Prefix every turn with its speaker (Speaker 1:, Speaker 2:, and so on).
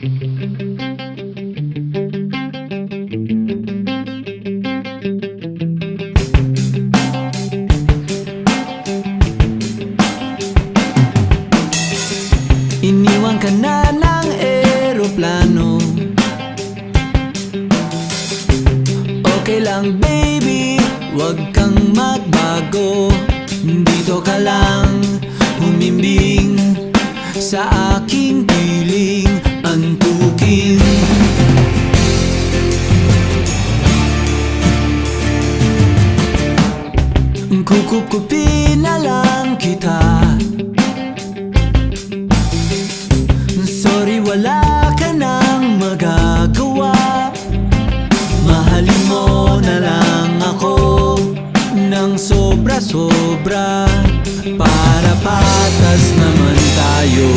Speaker 1: Iniwan ka na ng eroplano. Okay lang baby, wag kang magbago. Dito ka lang humimbing sa aking piling antukin. Kukupkupin na lang kita. Sorry, wala ka nang magagawa. Mahalin mo na lang ako ng sobra-sobra, para patas naman tayo.